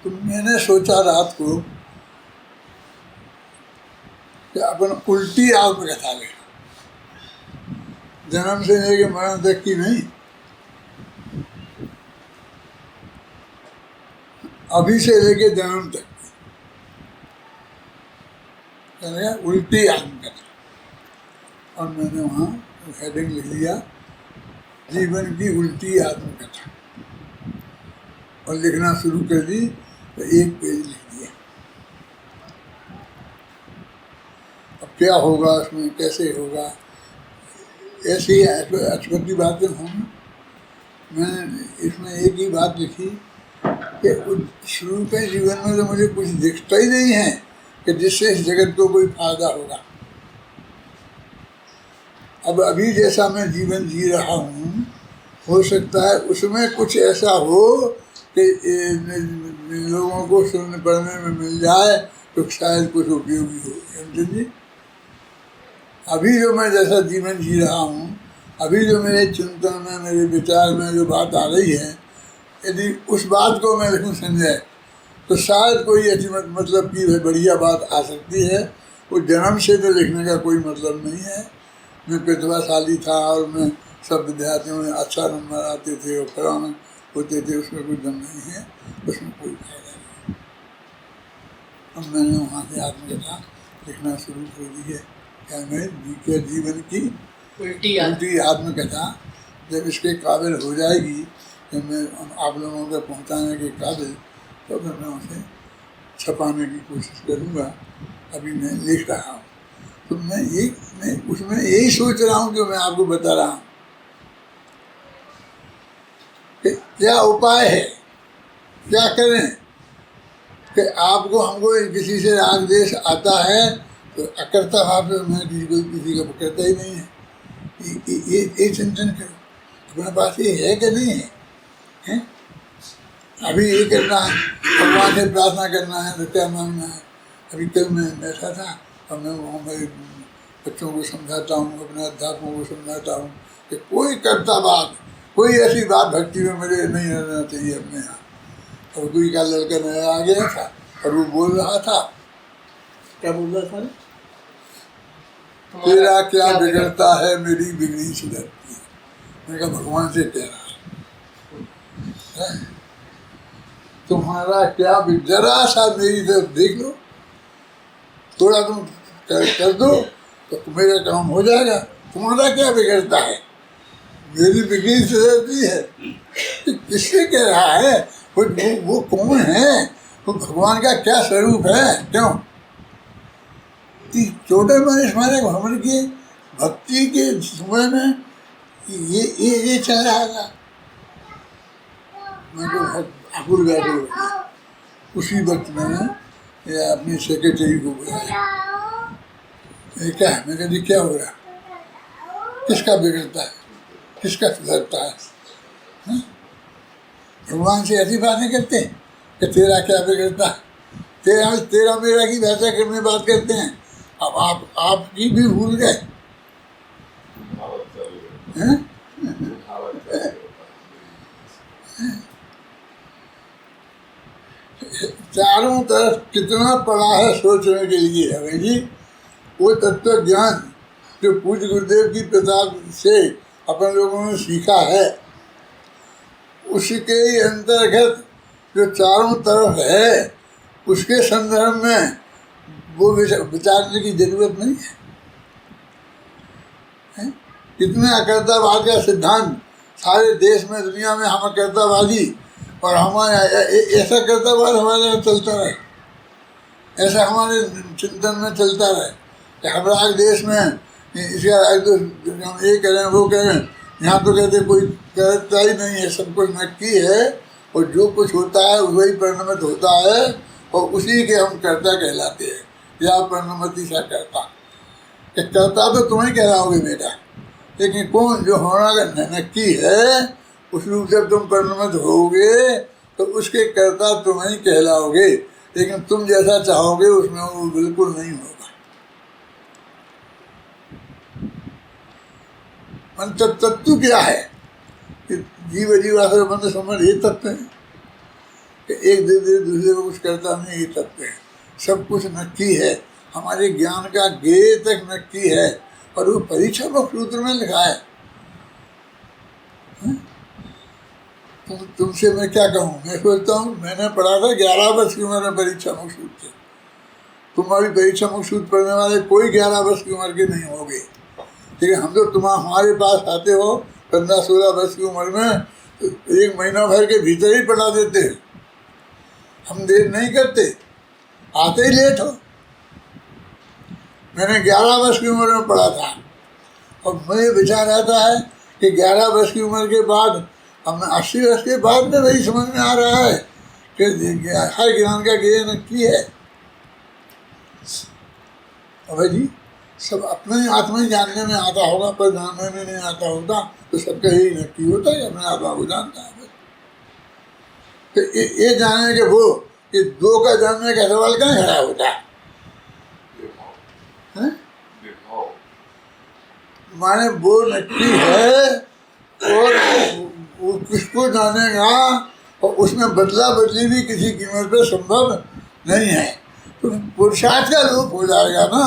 तो मैंने सोचा रात को कि अपन उल्टी आत्मकथा लिखा, जन्म से लेके मरण तक की नहीं, अभी से लेके जन्म तक की, उल्टी आत्मकथा। और मैंने वहाँ हेडिंग लिख दिया, जीवन की उल्टी आत्मकथा, और लिखना शुरू कर दी। तो 1 पेज लिख दिया। अब क्या होगा उसमें, कैसे होगा, ऐसी अचपटी बातें होंगी। मैंने इसमें एक ही बात लिखी कि शुरू के जीवन में तो मुझे कुछ दिखता ही नहीं है कि जिससे इस जगत को कोई फायदा होगा। अब अभी जैसा मैं जीवन जी रहा हूँ, हो सकता है उसमें कुछ ऐसा हो कि लोगों को सुनने पढ़ने में मिल जाए तो शायद कुछ उपयोगी हो। समझे जी? अभी जो मैं जैसा जीवन जी रहा हूँ, अभी जो मेरे चिंतन में, मेरे विचार में जो बात आ रही है, यदि उस बात को मैं लिखूँ संजय, तो शायद कोई ऐसी मतलब की बढ़िया बात आ सकती है। वो जन्म से तो लिखने का कोई मतलब नहीं है। मैं प्रतिभाशाली था और मैं सब विद्यार्थियों में अच्छा नंबर आते थे और फलाना होते थे, उसमें कोई दम नहीं है, उसमें कोई फायदा नहीं। अब मैंने वहाँ से आत्मकथा लिखना शुरू कर दी है। क्या मैं जीवन की उल्टी आत्मकथा जब इसके काबिल हो जाएगी, जब मैं आप लोगों को पहुँचाने के काबिल, तो फिर मैं उसे छपाने की कोशिश करूँगा। अभी मैं लिख रहा हूँ, तो मैं उसमें यही सोच रहा हूँ जो मैं आपको बता रहा हूँ कि क्या उपाय है, क्या करें कि आपको हमको किसी से राग द्वेष आता है तो अकर्ता भाव से मैं किसी का करता ही नहीं है। ये चिंतन करो, अपने पास ये है कि नहीं है, हैं? अभी ये करना है, भगवान से प्रार्थना करना है, तो क्या मांगना है। अभी कल मैं बैठा था और मैं वहाँ मेरे बच्चों को समझाता हूँ, अपने अध्यापकों को समझाता हूँ कि कोई कर्ता बात, कोई ऐसी बात भक्ति में मुझे नहीं रहना चाहिए अपने यहाँ। और कोई का लड़का नया आ गया था और वो बोल रहा था, क्या बोल रहा था, तेरा क्या बिगड़ता है मेरी बिगड़ी सुधरती है। मैंने कहा भगवान से कह रहा है। तुम्हारा क्या जरा सा मेरी तरफ देख लो, थोड़ा तुम कर दो तो मेरा काम हो जाएगा। तुम्हारा क्या बिगड़ता है? मेरी बिगड़ी रहती है। किससे कह रहा है? वो कौन है? वो भगवान का क्या स्वरूप है? क्यों छोटे मनीष मारे भ्रमण की भक्ति के समय में ये चल रहा था। मैं तो आकुल बैठे हुए। उसी वक्त मैंने अपनी सेक्रेटरी को बुलाया। ये क्या है? मैं कहती क्या हो रहा? किसका बिगड़ता है? किसका सुधरता है? भगवान से ऐसी बातें करते हैं कि तेरा क्या बिगड़ता है? तेरा मेरा की भाषा करने बात करते हैं। अब आपकी भी भूल गए हैं? चारों तरफ कितना पड़ा है सोचने के लिए है जी। वो तत्व ज्ञान जो पूज्य गुरुदेव की प्रताप से अपन लोगों ने सीखा है, उसके अंतर्गत जो चारों तरफ है, उसके संदर्भ में वो विचारने की जरूरत नहीं है। कितने अकर्तावाद का सिद्धांत सारे देश में, दुनिया में हम अकर्तावादी, और हमारे ऐसा कर्तावाद हमारे यहाँ चलता रहे, ऐसा हमारे चिंतन में चलता रहे कि हमारा देश में इसका हम ये करें वो करें। यहाँ तो कहते कोई करता ही नहीं है, सब कुछ नक्की है, और जो कुछ होता है वही परिणमित होता है, और उसी के हम कर्ता कहलाते हैं। या परिणमति सा करता, करता तो तुम ही कहलाओगे बेटा, लेकिन कौन जो होना का नक्की है, उस रूप से तुम परिणमित होगे तो उसके कर्ता तुम ही कहलाओगे। लेकिन तुम जैसा चाहोगे उसमें वो बिल्कुल नहीं होगा। मन तत्व क्या है? जीव जीवाश्रय बंद समझ ये तत्व है कि एक दूसरे को कुछ करता नहीं, ये तत्व है। सब कुछ नक्की है, हमारे ज्ञान का गेय तक नक्की है, और वो परीक्षा को सूत्र में लिखा है। तुमसे मैं क्या कहूँ? मैं सोचता हूँ मैंने पढ़ा था 11 वर्ष की उम्र में परीक्षा मुक्त सूत्र। तुम्हारी परीक्षा मुक्त सूत्र पढ़ने वाले कोई 11 वर्ष की उम्र के नहीं होंगे, लेकिन हम तो हमारे पास आते हो 15-16 वर्ष की उम्र में, तो 1 महीना भर के भीतर ही पढ़ा देते हैं। हम देर नहीं करते, आते ही लेट हो। मैंने 11 वर्ष की उम्र में पढ़ा था, और मुझे विचार आता है कि 11 वर्ष की उम्र के बाद, हमने 80 वर्ष के बाद में वही समझ में आ रहा है कि हर ज्ञान का गेय नक्की है। अबे जी, सब अपने ही आत्मा ही जानने में आता होगा, पर जानने में नहीं आता होता तो सबका यही नक्की होता है, अपने आत्मा को जानता है। तो ये जानने के वो, ये दो का जानने का सवाल कहाँ खड़ा होता है? माने वो नक्की है, और वो किसको जानेगा, और उसमें बदला बदली भी किसी कीमत पे संभव नहीं है, तो पुरुषार्थ का लोप हो जाएगा ना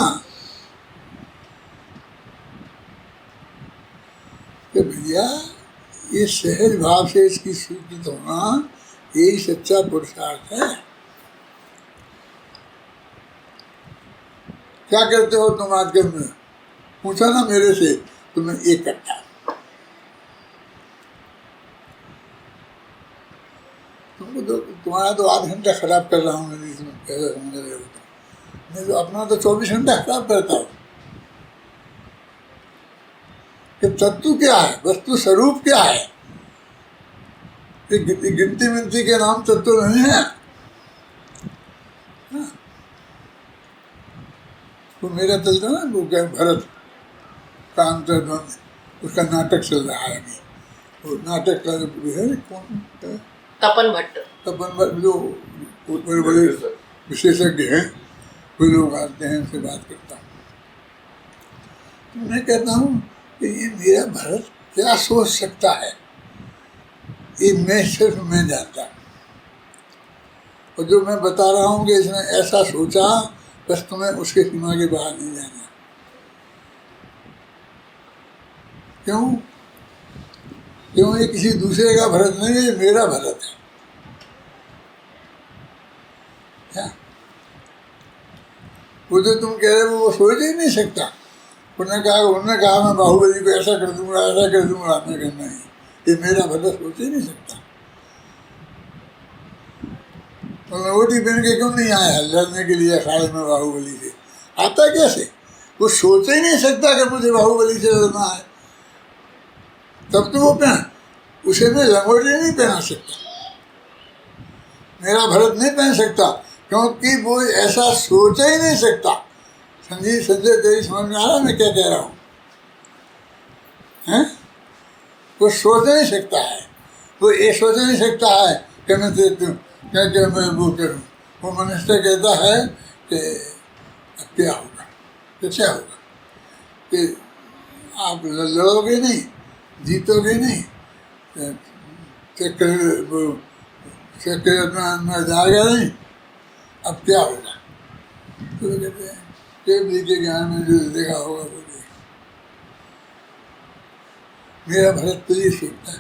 कि भैया ये सहज भाव से इसकी स्वीकृत होना, यही सच्चा पुरुषार्थ है। क्या करते हो तुम आजकल में? पूछा ना मेरे से, तो मैं एक करता। तुमको तो तुम्हारा तो 8 घंटा खराब कर रहा हूँ मैं, इसमें कैसे समझ रहे हो? मैं तो अपना तो 24 घंटा खराब करता हूँ। कि तत्व क्या है, वस्तु स्वरूप क्या है? गिनती मिनती के नाम तत्व नहीं है। वो मेरा चलता ना, वो क्या भरत का अंतर्द्वंद, उसका नाटक चल रहा है अभी। वो नाटक का है कौन? तपन भट्ट। तपन भट्ट जो बड़े बड़े विशेषज्ञ हैं, वे लोग आते हैं, उनसे बात करता हूँ। तो मैं कहता हूँ कि ये मेरा भरत क्या सोच सकता है, ये मैं सिर्फ मैं जानता हूँ। और जो मैं बता रहा हूँ कि इसने ऐसा सोचा, बस तुम्हें उसके सीमा के बाहर नहीं जाना। क्यों? क्यों? ये किसी दूसरे का भरत नहीं है, ये मेरा भरत है। क्या वो जो तुम कह रहे हो वो सोच ही नहीं सकता। उन्होंने कहा मैं बाहुबली को ऐसा कर दूंगा, ऐसा कर दूंगा। मैं कहना नहीं, ये मेरा भला सोच ही नहीं सकता। तो लंगोटी पहन के क्यों नहीं आया लड़ने के लिए अखाड़े में बाहुबली से? आता कैसे? वो सोच ही नहीं सकता कि मुझे बाहुबली से लड़ना है। तब तो वो पहन, उसे मैं लंगोटी नहीं पहना सकता, मेरा भरत नहीं पहन सकता, क्योंकि वो ऐसा सोच ही नहीं सकता। संजीव संजय तेरी समझ में आ रहा मैं क्या कह रहा हूँ? हैं? वो सोच नहीं सकता है, वो ये सोच नहीं सकता है कि मैं क्या मैं वो करूँ। वो मनुष्य कहता है कि अब क्या होगा, तो क्या होगा कि आप लड़ोगे नहीं, जीतोगे नहीं, चक्कर में जाएगा नहीं, अब क्या होगा। तो कहते हैं केवल के ज्ञान में जो देखा होगा वो देखा। मेरा भरत तो ये सोचता है,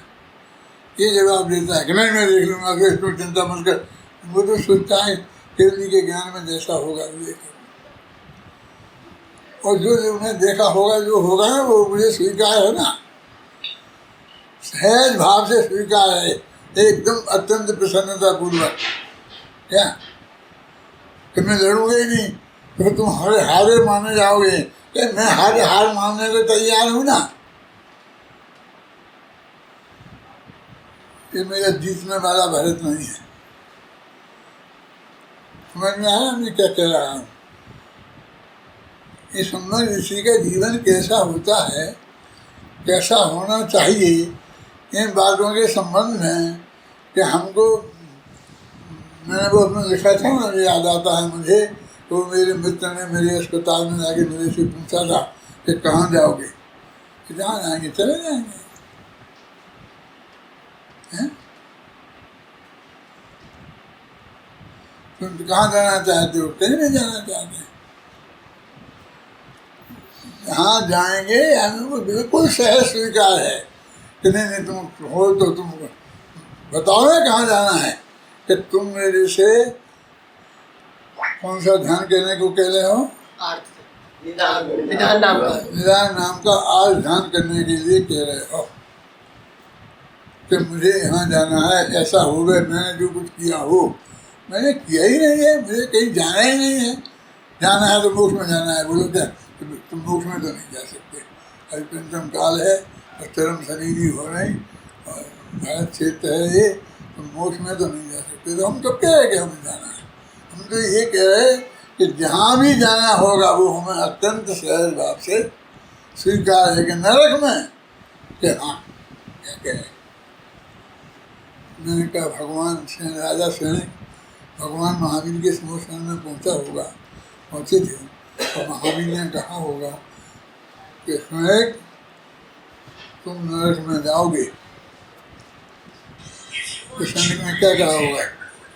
ये जवाब देता है कि नहीं मैं देख लूँगा, फिर इसको चिंता मत कर। वो तो सोचता है केवल के ज्ञान में जैसा होगा वो देखा, और जो उन्हें देखा होगा जो होगा ना वो मुझे स्वीकार है ना, सहज भाव से स्वीकार है, एकदम अत्यंत प्रसन्नता पूर्वक। क्या कि मैं लड़ूंगा ही नहीं तो तुम हारे माने जाओगे? कि मैं हार मानने को तैयार हूँ ना। ये मेरा जीतने वाला भरत नहीं है। समझ में आया मैं क्या कह रहा हूँ? इस संबंध ऋषि का जीवन कैसा होता है, कैसा होना चाहिए, इन बातों के संबंध में कि हमको, मैंने वो अपने लिखा था ना, याद आता है मुझे, तो मेरे मित्र ने मेरे अस्पताल में जाके मेरे से पूछा था कि कहाँ जाओगे? कि जहाँ जाएंगे चले जाएंगे। हैं? तुम कहाँ जाना चाहते हो? कहीं नहीं जाना चाहते। जहाँ जाएंगे हमें वो बिल्कुल सहज स्वीकार है कि नहीं तुम हो तो तुम बताओ ना कहाँ जाना है। कि तुम मेरे से कौन सा ध्यान करने को कह रहे हो? निधान नाम का आज ध्यान करने के लिए कह रहे हो कि मुझे यहाँ जाना है, ऐसा हो गए मैंने जो कुछ किया हो। मैंने किया ही नहीं है, मुझे कहीं जाना ही नहीं है। जाना है तो मोक्ष में जाना है। बोलो क्या तुम मोक्ष में तो नहीं जा सकते, अभी पंचम काल है और चरम शरीरी हो रही और भारत क्षेत्र है ये, तुम मोक्ष में तो नहीं जा सकते। तो हम तो कह रहे कि हमें जाना है, हम तो ये कह रहे कि जहाँ भी जाना होगा वो हमें अत्यंत सहज भाव से स्वीकार है। कि नरक में कि हाँ क्या कह रहे। मैंने कहा भगवान राजा सैनिक भगवान महावीर के स्मशान में पहुँचे थे और महावीर ने कहा होगा कि सैनिक तुम नरक में जाओगे। तो सैनिक ने क्या कहा होगा?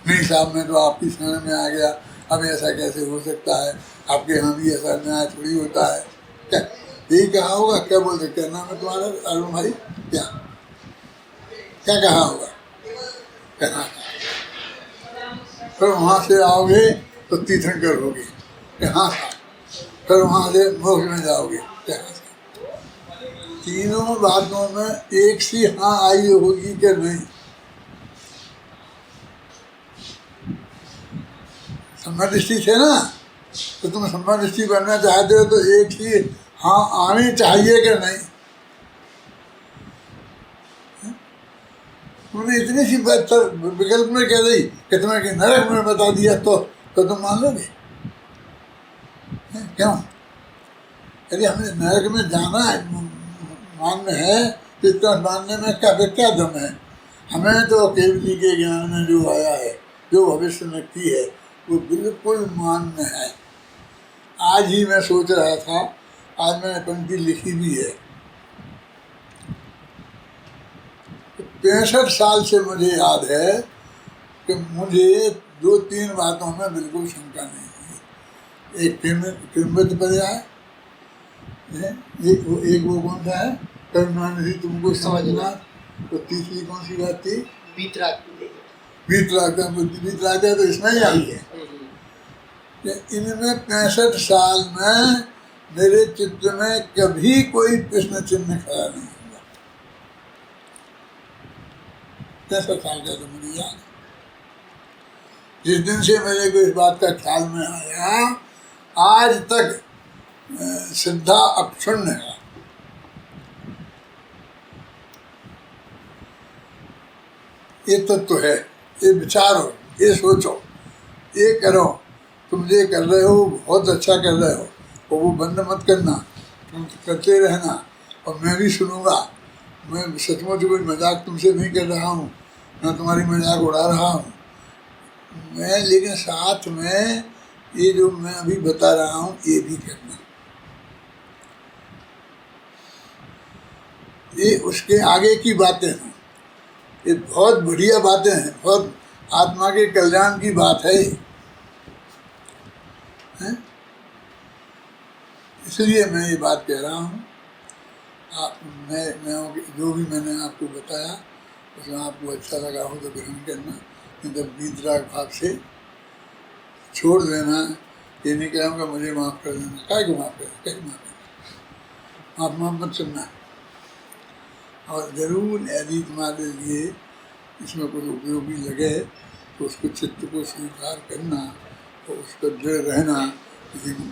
नहीं साहब मैं तो आपकी शरण में आ गया, अब ऐसा कैसे हो सकता है, आपके यहाँ भी ऐसा न्याय थोड़ी होता है। क्या यही कहा होगा? क्या बोलते, क्या नाम है तुम्हारा अरुण भाई? क्या क्या कहा होगा? कहना फिर वहाँ से आओगे तो तीर्थंकर होगे, यहाँ फिर वहाँ से मोक्ष में जाओगे। तीनों बातों में एक सी हाँ आई होगी कि नहीं? सम्मदृष्टि थे ना, तो तुम सम्मदृष्टि बनना चाहते हो तो एक ही हाँ आनी चाहिए कि नहीं? तुमने इतनी सी बात विकल्प में कह दी कि तुम्हें कि नरक में बता दिया तो तुम मान लोगे? क्यों? यदि हमें नरक में जाना है, मानना है, तो इतना मानने में क्या दम है? हमें तो केवल जी के ज्ञान में जो आया है, जो भविष्य में की है, वो बिल्कुल मान्य है। आज ही मैं सोच रहा था, आज मैंने पंक्ति लिखी भी है। 65 साल से मुझे याद है कि मुझे 2-3 बातों में बिल्कुल शंका नहीं हुई। एक किम्बत पर्याय, एक वो कौन सा है, करुणानिधि तुमको समझना, तो तीसरी कौन सी बात थी? बीत रात तो इसमें ही आई है। कि इनमें 65 साल में मेरे चित्त में कभी कोई प्रश्न चिन्ह खड़ा नहीं हुआ। 65 साल का तो मुझे याद है। जिस दिन से मेरे को इस बात का ख्याल में आया, आज तक श्रद्धा अक्षुण्ण है। ये तत्व है, ये विचारो, ये सोचो, ये करो। तुम ये कर रहे हो बहुत अच्छा कर रहे हो, और वो बंद मत करना, तुम करते रहना, और मैं भी सुनूंगा। मैं सचमुच कोई मजाक तुमसे नहीं कर रहा हूँ, ना तुम्हारी मजाक उड़ा रहा हूँ मैं, लेकिन साथ में ये जो मैं अभी बता रहा हूँ ये भी करना। ये उसके आगे की बातें हैं, ये बहुत बढ़िया बातें हैं, बहुत आत्मा के कल्याण की बात है, हैं? इसलिए मैं ये बात कह रहा हूँ। मैं जो भी मैंने आपको बताया उसमें आपको अच्छा लगा हो तो ग्रहण करना, नहीं तो वीतराग भाव से छोड़ देना। ये नहीं कहूँगा मुझे माफ़ कर देना, काय को माफ़ कर, कैसे माफ़ कर, माफ़ मत सुनना। और ज़रूर यदि तुम्हारे लिए इसमें कुछ उपयोगी लगे तो उसको चित्त को स्वीकार करना और उस पर दृढ़ रहना, इसी को